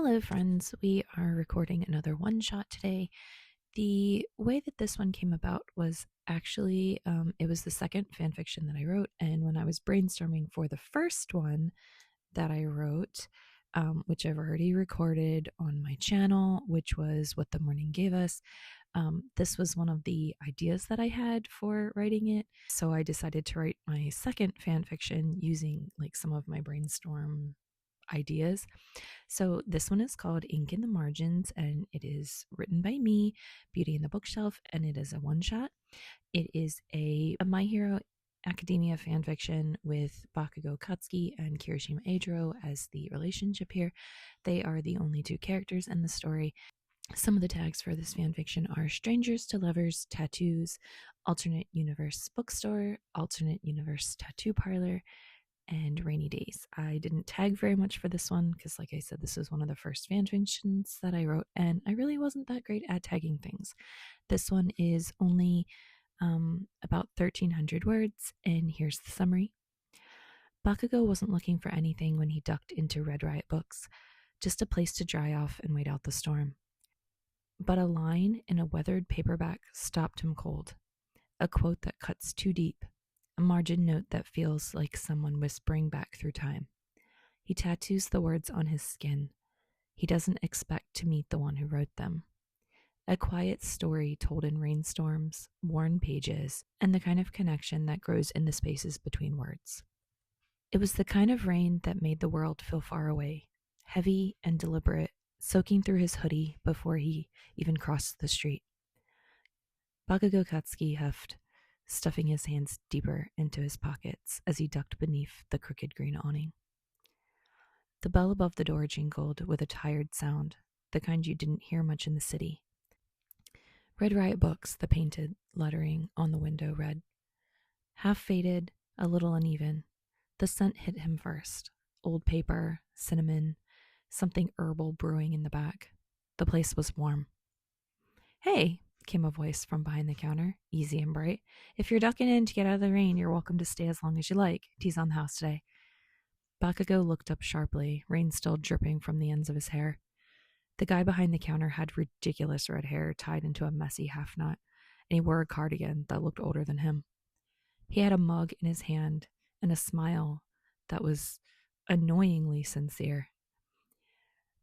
Hello, friends. We are recording another one shot today. The way that this one came about was actually, it was the second fanfiction that I wrote. And when I was brainstorming for the first one that I wrote, which I've already recorded on my channel, which was What the Morning Gave Us, this was one of the ideas that I had for writing it. So I decided to write my second fanfiction using like some of my brainstorm ideas. So this one is called Ink in the Margins, and it is written by me, Beauty in the Bookshelf, and it is a one-shot. It is a My Hero Academia fanfiction with Bakugo Katsuki and Kirishima Eijiro as the relationship here. They are the only two characters in the story. Some of the tags for this fanfiction are strangers to lovers, tattoos, alternate universe bookstore, alternate universe tattoo parlor, and rainy days. I didn't tag very much for this one because, like I said, this is one of the first fanfictions that I wrote, and I really wasn't that great at tagging things. This one is only about 1,300 words, and here's the summary. Bakugo wasn't looking for anything when he ducked into Red Riot Books, just a place to dry off and wait out the storm. But a line in a weathered paperback stopped him cold, a quote that cuts too deep, a margin note that feels like someone whispering back through time. He tattoos the words on his skin. He doesn't expect to meet the one who wrote them. A quiet story told in rainstorms, worn pages, and the kind of connection that grows in the spaces between words. It was the kind of rain that made the world feel far away, heavy and deliberate, soaking through his hoodie before he even crossed the street. Bakugo Katsuki huffed, stuffing his hands deeper into his pockets as he ducked beneath the crooked green awning. The bell above the door jingled with a tired sound, the kind you didn't hear much in the city. Red Riot Books, the painted lettering on the window read. Half faded, a little uneven. The scent hit him first. Old paper, cinnamon, something herbal brewing in the back. The place was warm. "Hey," came a voice from behind the counter, easy and bright. "If you're ducking in to get out of the rain, you're welcome to stay as long as you like. Tea's on the house today." Bakugo looked up sharply, rain still dripping from the ends of his hair. The guy behind the counter had ridiculous red hair tied into a messy half knot, and he wore a cardigan that looked older than him. He had a mug in his hand and a smile that was annoyingly sincere.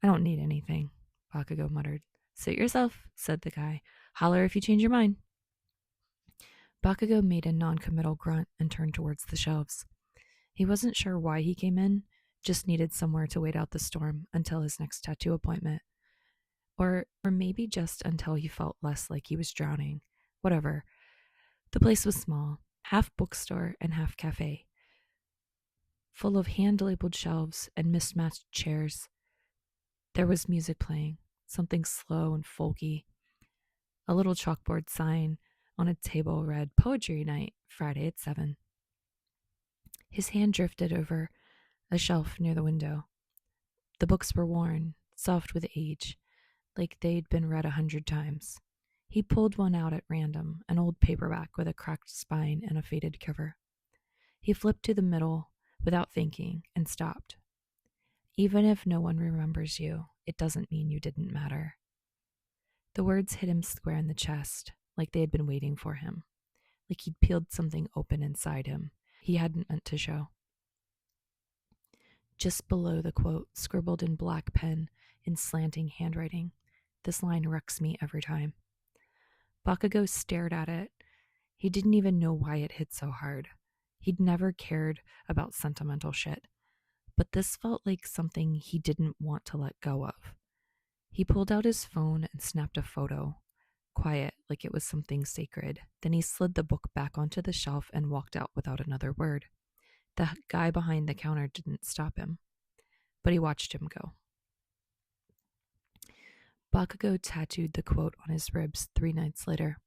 "I don't need anything," Bakugo muttered. "Suit yourself," said the guy. "Holler if you change your mind." Bakugo made a non-committal grunt and turned towards the shelves. He wasn't sure why he came in, just needed somewhere to wait out the storm until his next tattoo appointment. Or maybe just until he felt less like he was drowning. Whatever. The place was small, half bookstore and half cafe, full of hand-labeled shelves and mismatched chairs. There was music playing, something slow and folky. A little chalkboard sign on a table read "Poetry Night, Friday at 7. His hand drifted over a shelf near the window. The books were worn, soft with age, like they'd been read 100 times. He pulled one out at random, an old paperback with a cracked spine and a faded cover. He flipped to the middle without thinking and stopped. "Even if no one remembers you, it doesn't mean you didn't matter." The words hit him square in the chest, like they had been waiting for him, like he'd peeled something open inside him he hadn't meant to show. Just below the quote, scribbled in black pen in slanting handwriting, "This line wrecks me every time." Bakugo stared at it. He didn't even know why it hit so hard. He'd never cared about sentimental shit, but this felt like something he didn't want to let go of. He pulled out his phone and snapped a photo, quiet, like it was something sacred. Then he slid the book back onto the shelf and walked out without another word. The guy behind the counter didn't stop him, but he watched him go. Bakugo tattooed the quote on his ribs 3 nights later.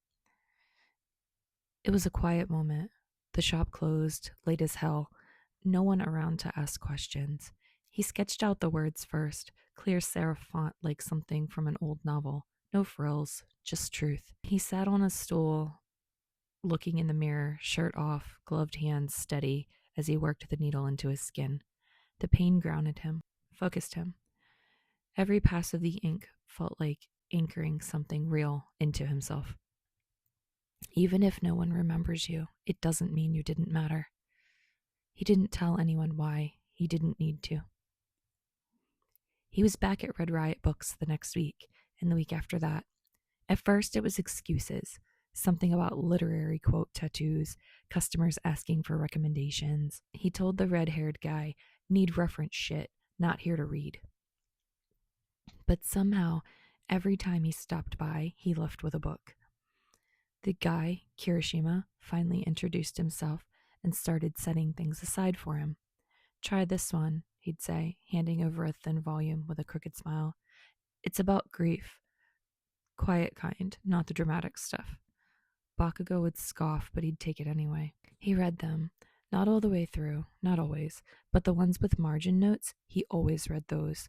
It was a quiet moment. The shop closed, late as hell. No one around to ask questions. He sketched out the words first, clear serif font like something from an old novel. No frills, just truth. He sat on a stool, looking in the mirror, shirt off, gloved hands steady as he worked the needle into his skin. The pain grounded him, focused him. Every pass of the ink felt like anchoring something real into himself. Even if no one remembers you, it doesn't mean you didn't matter. He didn't tell anyone why. He didn't need to. He was back at Red Riot Books the next week, and the week after that. At first, it was excuses. Something about literary quote tattoos, customers asking for recommendations. He told the red-haired guy, need reference shit, not here to read. But somehow, every time he stopped by, he left with a book. The guy, Kirishima, finally introduced himself and started setting things aside for him. Try this one, he'd say, handing over a thin volume with a crooked smile. It's about grief. Quiet kind, not the dramatic stuff. Bakugo would scoff, but he'd take it anyway. He read them, not all the way through, not always, but the ones with margin notes, he always read those.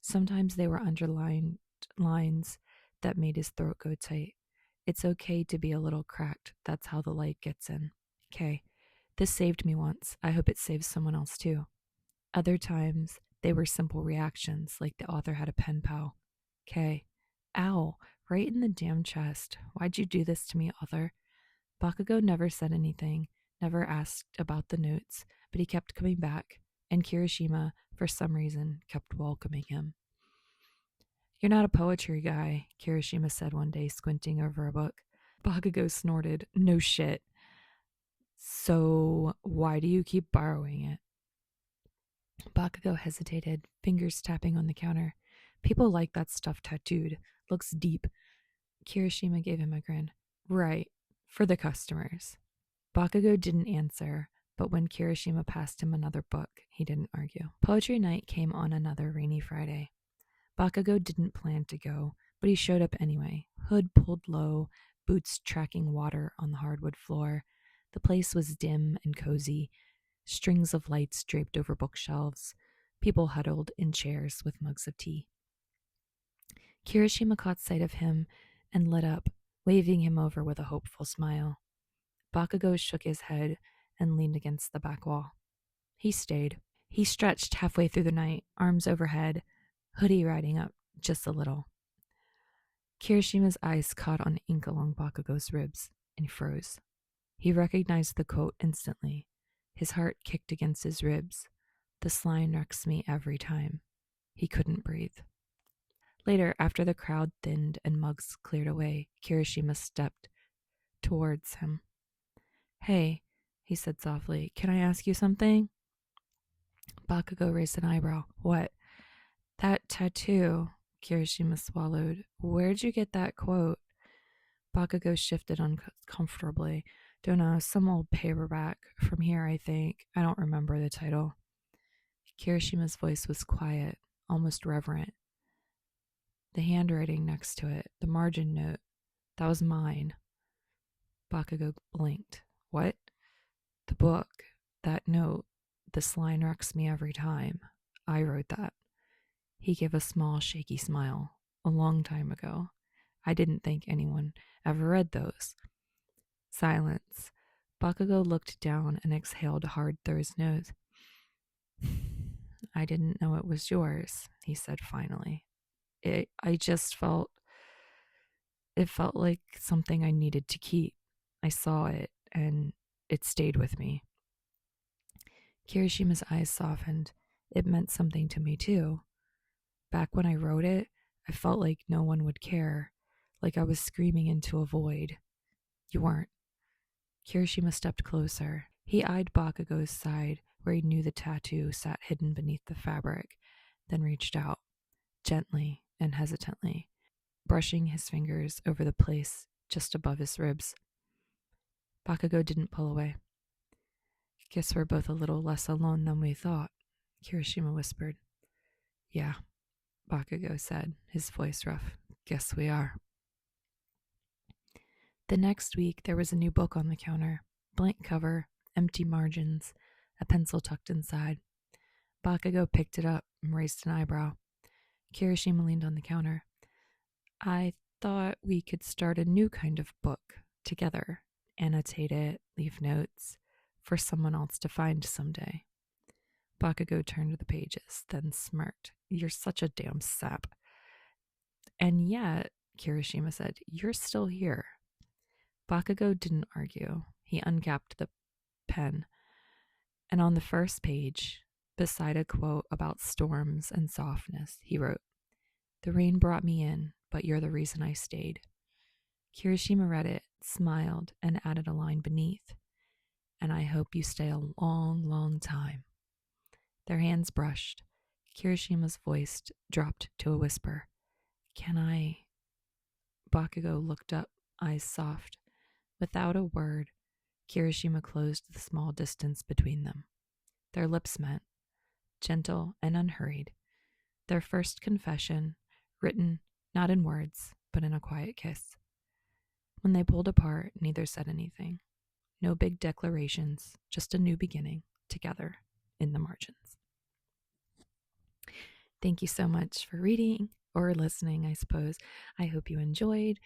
Sometimes they were underlined lines that made his throat go tight. It's okay to be a little cracked. That's how the light gets in. Okay, this saved me once. I hope it saves someone else too. Other times, they were simple reactions, like the author had a pen pal. Okay, ow, right in the damn chest. Why'd you do this to me, author? Bakugo never said anything, never asked about the notes, but he kept coming back, and Kirishima, for some reason, kept welcoming him. You're not a poetry guy, Kirishima said one day, squinting over a book. Bakugo snorted, no shit. So, why do you keep borrowing it? Bakugo hesitated, fingers tapping on the counter. People like that stuff tattooed. Looks deep. Kirishima gave him a grin. Right, for the customers. Bakugo didn't answer, but when Kirishima passed him another book, he didn't argue. Poetry night came on another rainy Friday. Bakugo didn't plan to go, but he showed up anyway, hood pulled low, boots tracking water on the hardwood floor. The place was dim and cozy, strings of lights draped over bookshelves, people huddled in chairs with mugs of tea. Kirishima caught sight of him and lit up, waving him over with a hopeful smile. Bakugo shook his head and leaned against the back wall. He stayed. He stretched halfway through the night, arms overhead, hoodie riding up just a little. Kirishima's eyes caught on ink along Bakugo's ribs, and he froze. He recognized the quote instantly. His heart kicked against his ribs. This line wrecks me every time. He couldn't breathe. Later, after the crowd thinned and mugs cleared away, Kirishima stepped towards him. Hey, he said softly, can I ask you something? Bakugo raised an eyebrow. What? That tattoo, Kirishima swallowed. Where'd you get that quote? Bakugo shifted uncomfortably. Don't know, some old paperback from here, I think. I don't remember the title. Kirishima's voice was quiet, almost reverent. The handwriting next to it, the margin note, that was mine. Bakugo blinked. What? The book, that note, this line wrecks me every time. I wrote that. He gave a small, shaky smile. A long time ago. I didn't think anyone ever read those. Silence. Bakugo looked down and exhaled hard through his nose. I didn't know it was yours, he said finally. It felt like something I needed to keep. I saw it, and it stayed with me. Kirishima's eyes softened. It meant something to me, too. Back when I wrote it, I felt like no one would care, like I was screaming into a void. You weren't. Kirishima stepped closer. He eyed Bakugo's side, where he knew the tattoo sat hidden beneath the fabric, then reached out, gently and hesitantly, brushing his fingers over the place just above his ribs. Bakugo didn't pull away. Guess we're both a little less alone than we thought, Kirishima whispered. Yeah, Bakugo said, his voice rough. Guess we are. The next week, there was a new book on the counter. Blank cover, empty margins, a pencil tucked inside. Bakugo picked it up and raised an eyebrow. Kirishima leaned on the counter. I thought we could start a new kind of book together, annotate it, leave notes, for someone else to find someday. Bakugo turned to the pages, then smirked. You're such a damn sap. And yet, Kirishima said, you're still here. Bakugo didn't argue. He uncapped the pen. And on the first page, beside a quote about storms and softness, he wrote, "The rain brought me in, but you're the reason I stayed." Kirishima read it, smiled, and added a line beneath, "And I hope you stay a long, long time." Their hands brushed. Kirishima's voice dropped to a whisper. "Can I?" Bakugo looked up, eyes soft. Without a word, Kirishima closed the small distance between them. Their lips met, gentle and unhurried. Their first confession, written not in words, but in a quiet kiss. When they pulled apart, neither said anything. No big declarations, just a new beginning, together, in the margins. Thank you so much for reading or listening, I suppose. I hope you enjoyed.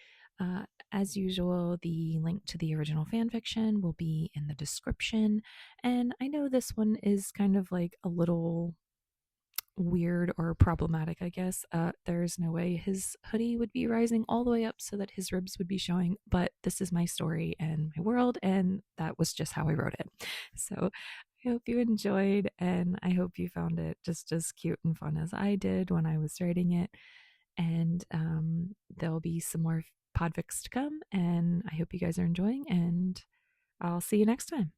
As usual, the link to the original fanfiction will be in the description. And I know this one is kind of like a little weird or problematic, I guess. There's no way his hoodie would be rising all the way up so that his ribs would be showing, but this is my story and my world, and that was just how I wrote it. So I hope you enjoyed, and I hope you found it just as cute and fun as I did when I was writing it. And there'll be some more podfics to come, and I hope you guys are enjoying, and I'll see you next time.